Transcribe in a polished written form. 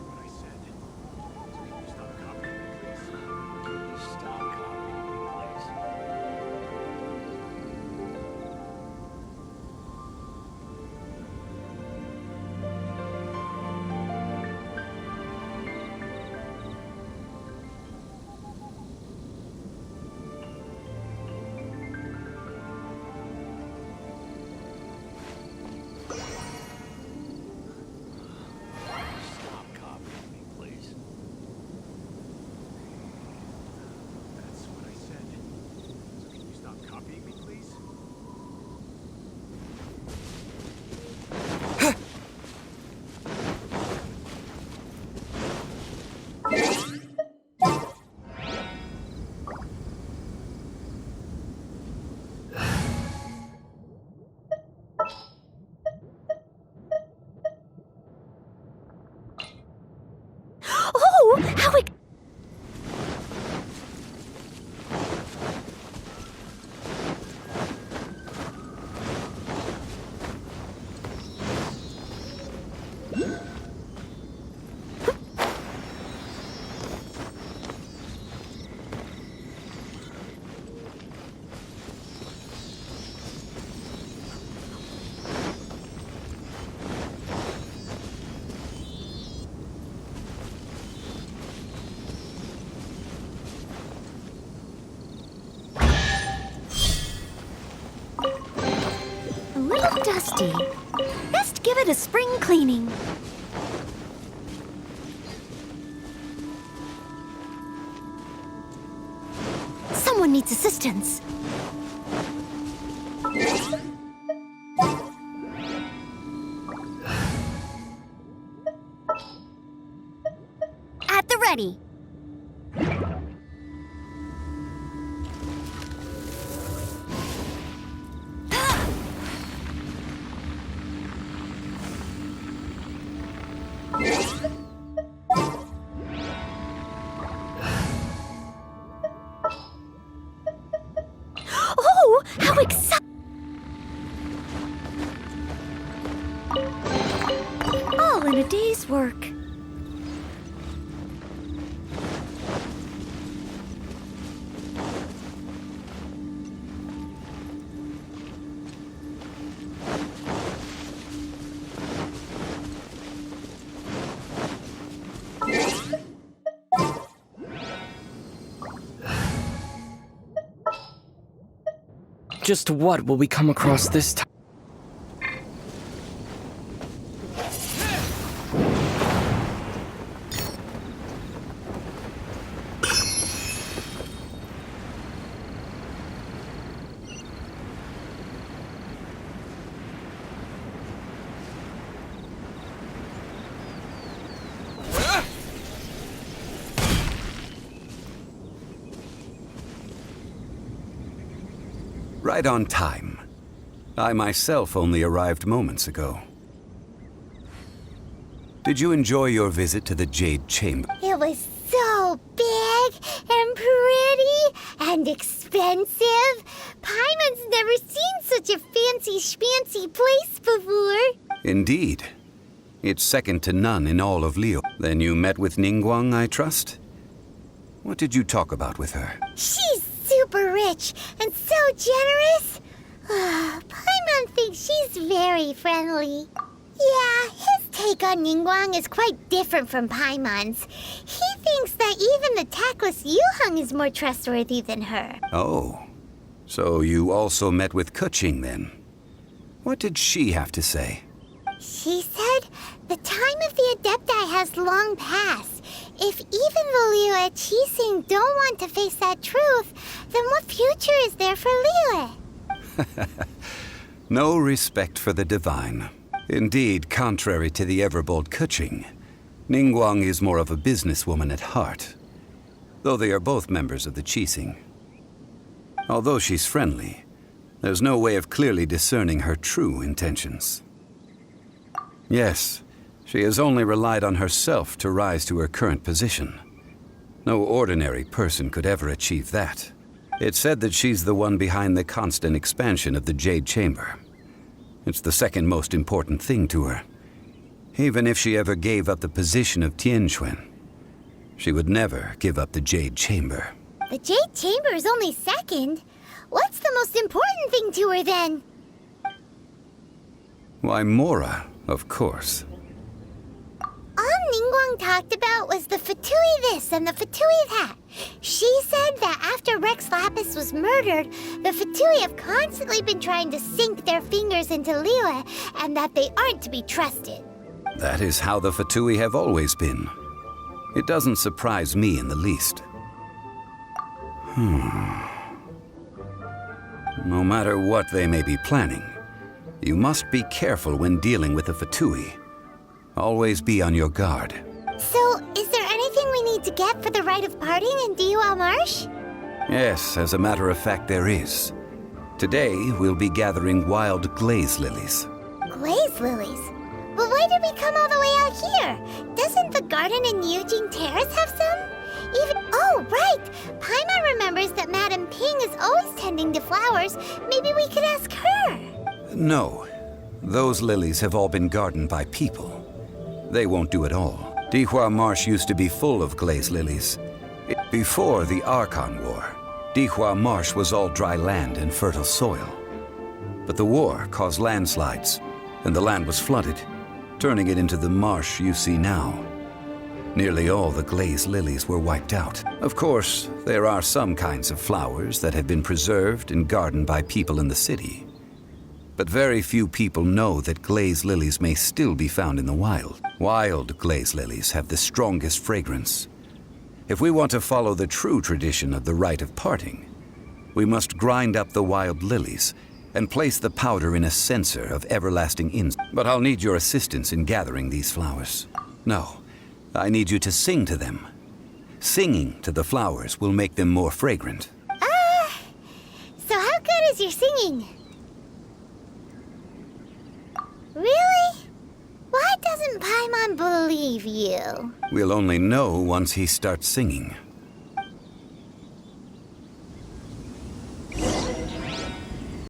what I said. Can you stop copying me, please? Stop copying me, please. Stop copying me, please. That's what I said. So can you stop copying me, please? Oh, how it... A little dusty. Best give it a spring cleaning. Someone needs assistance. At the ready. Oh, how exciting! All in a day's work. Just what will we come across this time? Right on time. I myself only arrived moments ago. Did you enjoy your visit to the Jade Chamber? It was so big and pretty and expensive. Paimon's never seen such a fancy schmancy place before. Indeed. It's second to none in all of Leo. Then you met with Ningguang, I trust? What did you talk about with her? She's super rich and so generous. Paimon thinks she's very friendly. Yeah, his take on Ningguang is quite different from Paimon's. He thinks that even the tactless Yuheng is more trustworthy than her. Oh. So you also met with Keqing then? What did she have to say? She said the time of the Adepti has long passed. If even the Liu at Qixing don't want to face that truth, then what future is there for Liu? No respect for the divine. Indeed, contrary to the ever-bold Keqing, Ningguang is more of a businesswoman at heart, though they are both members of the Qixing. Although she's friendly, there's no way of clearly discerning her true intentions. Yes, she has only relied on herself to rise to her current position. No ordinary person could ever achieve that. It's said that she's the one behind the constant expansion of the Jade Chamber. It's the second most important thing to her. Even if she ever gave up the position of Tianquan, she would never give up the Jade Chamber. The Jade Chamber is only second. What's the most important thing to her then? Why, Mora, of course. All Ningguang talked about was the Fatui this and the Fatui that. She said that after Rex Lapis was murdered, the Fatui have constantly been trying to sink their fingers into Liyue, and that they aren't to be trusted. That is how the Fatui have always been. It doesn't surprise me in the least. No matter what they may be planning, you must be careful when dealing with the Fatui. Always be on your guard. So, is there anything we need to get for the rite of parting in Diwa Marsh? Yes, as a matter of fact, there is. Today, we'll be gathering wild glaze lilies. Glaze lilies? But why did we come all the way out here? Doesn't the garden in Eugene Terrace have some? Oh, right! Paimon remembers that Madame Ping is always tending to flowers. Maybe we could ask her. No. Those lilies have all been gardened by people. They won't do it all. Dihua Marsh used to be full of glaze lilies. Before the Archon War, Dihua Marsh was all dry land and fertile soil. But the war caused landslides, and the land was flooded, turning it into the marsh you see now. Nearly all the glaze lilies were wiped out. Of course, there are some kinds of flowers that have been preserved and gardened by people in the city. But very few people know that glaze lilies may still be found in the wild. Wild glaze lilies have the strongest fragrance. If we want to follow the true tradition of the rite of parting, we must grind up the wild lilies and place the powder in a censer of everlasting incense. But I'll need your assistance in gathering these flowers. No, I need you to sing to them. Singing to the flowers will make them more fragrant. So how good is your singing? Really? Why doesn't Paimon believe you? We'll only know once he starts singing.